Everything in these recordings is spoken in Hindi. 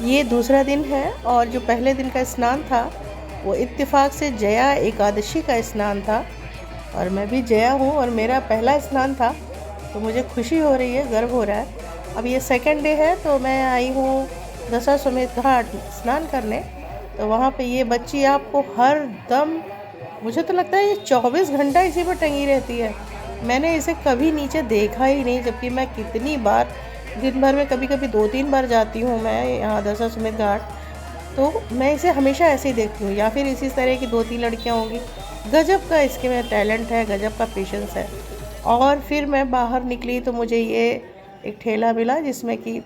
ये दूसरा दिन है और जो पहले दिन का स्नान था वो इत्तेफाक से जया एकादशी का स्नान था और मैं भी जया हूँ और मेरा पहला स्नान था, तो मुझे खुशी हो रही है, गर्व हो रहा है। अब ये सेकंड डे है तो मैं आई हूँ दशाश्वमेध घाट स्नान करने। तो वहाँ पे ये बच्ची आपको हर दम, मुझे तो लगता है ये 24 घंटा इसी पर टंगी रहती है। मैंने इसे कभी नीचे देखा ही नहीं, जबकि मैं कितनी बार दिन भर में कभी कभी 2-3 बार जाती हूँ मैं यहाँ दशाश्वमेध घाट। तो मैं इसे हमेशा ऐसे ही देखती हूँ, या फिर इसी तरह की 2-3 लड़कियाँ होंगी। गजब का इसके में टैलेंट है, गजब का पेशेंस है। और फिर मैं बाहर निकली तो मुझे ये एक ठेला मिला जिसमें कि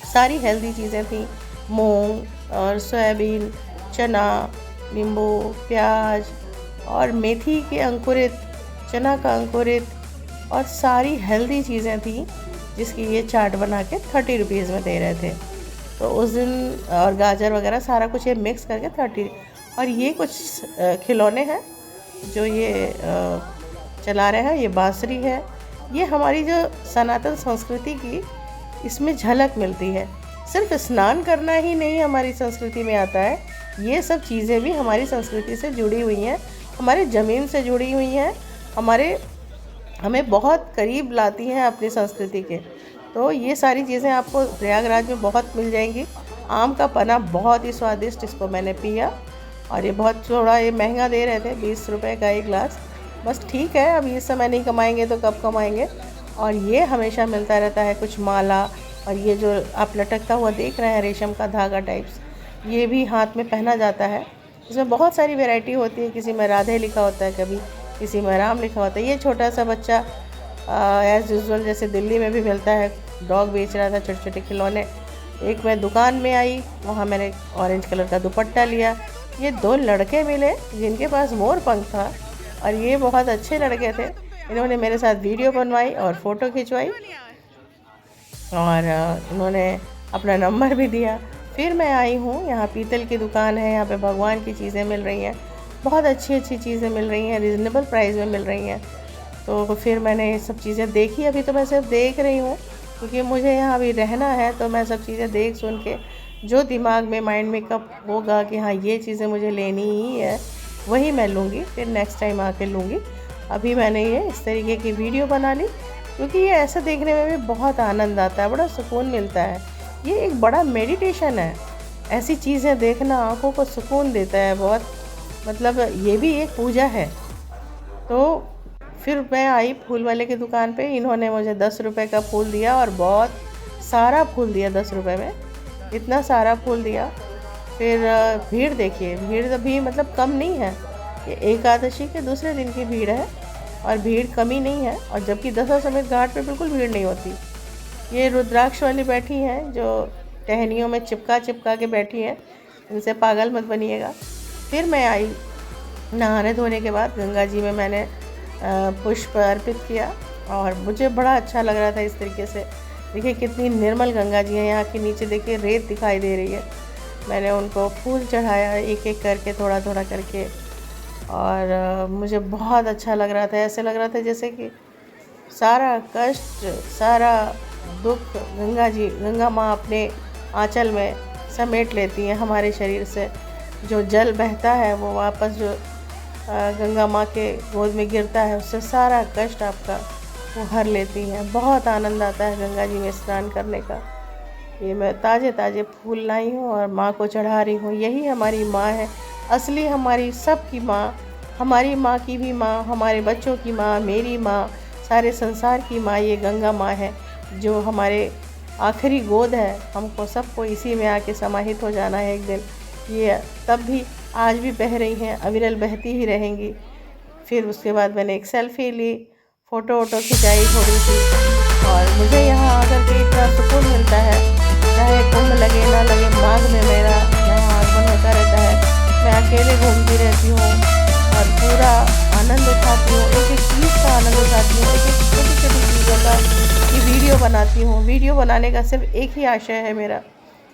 सारी हेल्दी चीज़ें थी। मूंग और सोयाबीन, चना, नींबू, प्याज और मेथी के अंकुरित, चना का अंकुरित और सारी हेल्दी चीज़ें थी, जिसकी ये चाट बना के 30 रुपीज़ में दे रहे थे। तो उस दिन और गाजर वगैरह सारा कुछ ये मिक्स करके 30। और ये कुछ खिलौने हैं जो ये चला रहे हैं। ये बांसुरी है। ये हमारी जो सनातन संस्कृति की इसमें झलक मिलती है। सिर्फ स्नान करना ही नहीं हमारी संस्कृति में आता है, ये सब चीज़ें भी हमारी संस्कृति से जुड़ी हुई हैं, हमारे ज़मीन से जुड़ी हुई हैं, हमें बहुत करीब लाती हैं अपनी संस्कृति के। तो ये सारी चीज़ें आपको प्रयागराज में बहुत मिल जाएंगी। आम का पन्ना बहुत ही स्वादिष्ट, इसको मैंने पिया और ये बहुत थोड़ा ये महंगा दे रहे थे, 20 रुपये का एक गिलास। बस ठीक है, अब इस समय नहीं कमाएंगे तो कब कमाएंगे। और ये हमेशा मिलता रहता है कुछ माला, और ये जो आप लटकता हुआ देख रहे हैं रेशम का धागा टाइप्स, ये भी हाथ में पहना जाता है। इसमें बहुत सारी वैरायटी होती है, किसी में राधे लिखा होता है, कभी किसी में राम लिखा होता है। ये छोटा सा बच्चा एज़ यूजुअल जैसे दिल्ली में भी मिलता है, डॉग बेच रहा था, छोटे छोटे खिलौने। एक मैं दुकान में आई, वहाँ मैंने ऑरेंज कलर का दुपट्टा लिया। ये 2 लड़के मिले जिनके पास मोर पंख था, और ये बहुत अच्छे लड़के थे। इन्होंने मेरे साथ वीडियो बनवाई और फ़ोटो खिंचवाई और इन्होंने अपना नंबर भी दिया। फिर मैं आई हूँ, यहाँ पीतल की दुकान है, यहाँ पे भगवान की चीज़ें मिल रही हैं, बहुत अच्छी अच्छी चीज़ें मिल रही हैं, रिजनेबल प्राइस में मिल रही हैं। तो फिर मैंने ये सब चीज़ें देखी। अभी तो मैं सिर्फ देख रही हूँ क्योंकि मुझे यहाँ अभी रहना है, तो मैं सब चीज़ें देख सुन के जो दिमाग में माइंड में कब होगा कि हाँ ये चीज़ें मुझे लेनी ही है, वही मैं लूँगी, फिर नेक्स्ट टाइम आके लूँगी। अभी मैंने ये इस तरीके की वीडियो बना ली क्योंकि ये ऐसा देखने में भी बहुत आनंद आता है, बड़ा सुकून मिलता है। ये एक बड़ा मेडिटेशन है, ऐसी चीज़ें देखना आँखों को सुकून देता है बहुत, मतलब ये भी एक पूजा है। तो फिर मैं आई फूल वाले की दुकान पे, इन्होंने मुझे 10 रुपए का फूल दिया और बहुत सारा फूल दिया, 10 रुपए में इतना सारा फूल दिया। फिर भीड़ देखिए, भीड़ भी मतलब कम नहीं है, ये एकादशी के दूसरे दिन की भीड़ है और भीड़ कमी नहीं है। और जबकि दशाश्वमेध घाट पे बिल्कुल भीड़ नहीं होती। ये रुद्राक्ष वाली बैठी हैं जो टहनियों में चिपका चिपका के बैठी हैं, इनसे पागल मत बनिएगा। फिर मैं आई, नहाने धोने के बाद गंगा जी में मैंने पुष्प अर्पित किया और मुझे बड़ा अच्छा लग रहा था इस तरीके से। देखिए कितनी निर्मल गंगा जी है, यहाँ के नीचे देखिए रेत दिखाई दे रही है। मैंने उनको फूल चढ़ाया एक एक करके, थोड़ा थोड़ा करके, और मुझे बहुत अच्छा लग रहा था। ऐसे लग रहा था जैसे कि सारा कष्ट, सारा दुख गंगा माँ अपने आंचल में समेट लेती हैं हमारे शरीर से। जो जल बहता है वो वापस जो गंगा माँ के गोद में गिरता है, उससे सारा कष्ट आपका वो हर लेती हैं। बहुत आनंद आता है गंगा जी में स्नान करने का। ये मैं ताज़े ताज़े फूल लाई हूँ और माँ को चढ़ा रही हूँ। यही हमारी माँ है, असली हमारी सबकी माँ, हमारी माँ की भी माँ, हमारे बच्चों की माँ, मेरी माँ, सारे संसार की माँ ये गंगा माँ है, जो हमारे आखिरी गोद है। हमको सबको इसी में आके समाहित हो जाना है एक दिन। ये तब भी आज भी बह रही हैं, अविरल बहती ही रहेंगी। फिर उसके बाद मैंने एक सेल्फ़ी ली, फ़ोटो वोटो खिंचाई थोड़ी सी, और मुझे यहाँ आकर के इतना सुकून मिलता है। चाहे कुंभ लगे ना लगे, माघ में मेरा यहाँ आगमन होता रहता है। मैं अकेले घूमती रहती हूँ और पूरा आनंद उठाती हूँ, एक एक चीज़ का आनंद उठाती हूँ, एक एक छोटी छोटी चीज़ों का ये वीडियो बनाती हूँ। वीडियो बनाने का सिर्फ एक ही आशय है मेरा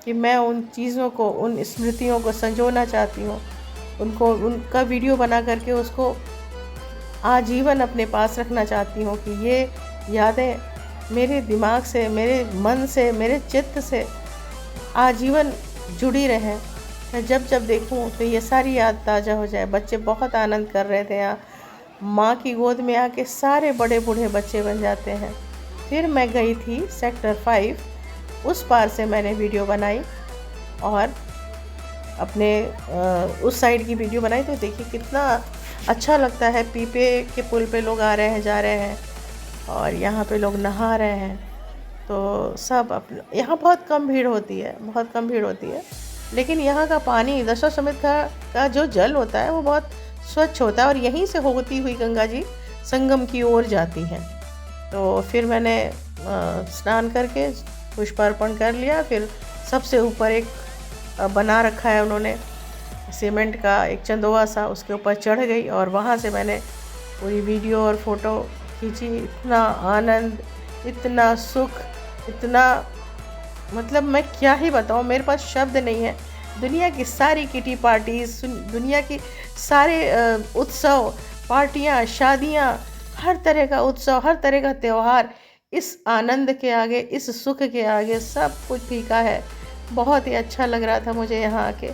कि मैं उन चीज़ों को, उन स्मृतियों को संजोना चाहती हूँ, उनका वीडियो बना करके उसको आजीवन अपने पास रखना चाहती हूँ कि ये यादें मेरे दिमाग से, मेरे मन से, मेरे चित्त से आजीवन जुड़ी रहें। मैं जब जब देखूं तो ये सारी याद ताज़ा हो जाए। बच्चे बहुत आनंद कर रहे थे यहाँ, माँ की गोद में आके सारे बड़े बूढ़े बच्चे बन जाते हैं। फिर मैं गई थी सेक्टर 5, उस पार से मैंने वीडियो बनाई और अपने उस साइड की वीडियो बनाई। तो देखिए कितना अच्छा लगता है, पीपे के पुल पे लोग आ रहे हैं जा रहे हैं और यहाँ पे लोग नहा रहे हैं। तो सब अपने यहाँ बहुत कम भीड़ होती है, बहुत कम भीड़ होती है, लेकिन यहाँ का पानी दशाश्वमेध का जो जल होता है वो बहुत स्वच्छ होता है और यहीं से होती हुई गंगा जी संगम की ओर जाती हैं। तो फिर मैंने स्नान करके पुष्पार्पण कर लिया। फिर सबसे ऊपर एक बना रखा है उन्होंने सीमेंट का एक चंदोवा सा, उसके ऊपर चढ़ गई और वहाँ से मैंने पूरी वीडियो और फ़ोटो खींची। इतना आनंद, इतना सुख, इतना मतलब मैं क्या ही बताऊँ, मेरे पास शब्द नहीं है। दुनिया की सारी किटी पार्टीज़, दुनिया की सारे उत्सव, पार्टियाँ, शादियाँ, हर तरह का उत्सव, हर तरह का त्यौहार इस आनंद के आगे, इस सुख के आगे सब कुछ फीका है। बहुत ही अच्छा लग रहा था मुझे यहाँ आके,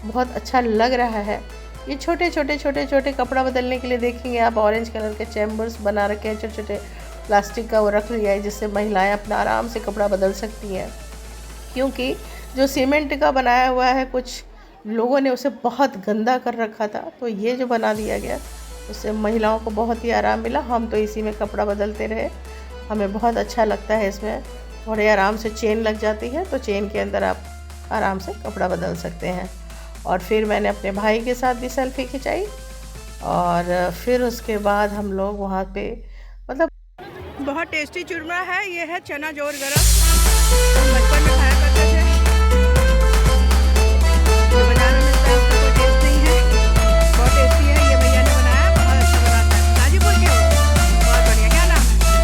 बहुत अच्छा लग रहा है। ये छोटे छोटे कपड़ा बदलने के लिए देखेंगे आप, ऑरेंज कलर के चैम्बर्स बना रखे हैं, छोटे छोटे प्लास्टिक का वो रख लिया है जिससे महिलाएं अपना आराम से कपड़ा बदल सकती हैं। क्योंकि जो सीमेंट का बनाया हुआ है कुछ लोगों ने उसे बहुत गंदा कर रखा था, तो ये जो बना दिया गया उससे महिलाओं को बहुत ही आराम मिला। हम तो इसी में कपड़ा बदलते रहे, हमें बहुत अच्छा लगता है। इसमें थोड़े आराम से चेन लग जाती है, तो चेन के अंदर आप आराम से कपड़ा बदल सकते हैं। और फिर मैंने अपने भाई के साथ भी सेल्फी खिंचाई और फिर उसके बाद हम लोग वहाँ पे मतलब बहुत टेस्टी चूरमा है। ये है चना जोर गरम, हम बचपन में खाया करते थे। जो बाजार में मिलता है उसका कोई टेस्ट नहीं है, बहुत टेस्टी है। ये भैया ने बनाया, बहुत अच्छा बनाता है। गाजीपुर के हो, बहुत बढ़िया। क्या नाम है?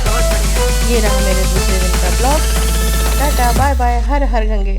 बहुत बढ़िया। ये रहा मेरे दूसरे दिन का ब्लॉग। टाटा बाय बाय, हर हर गंगे।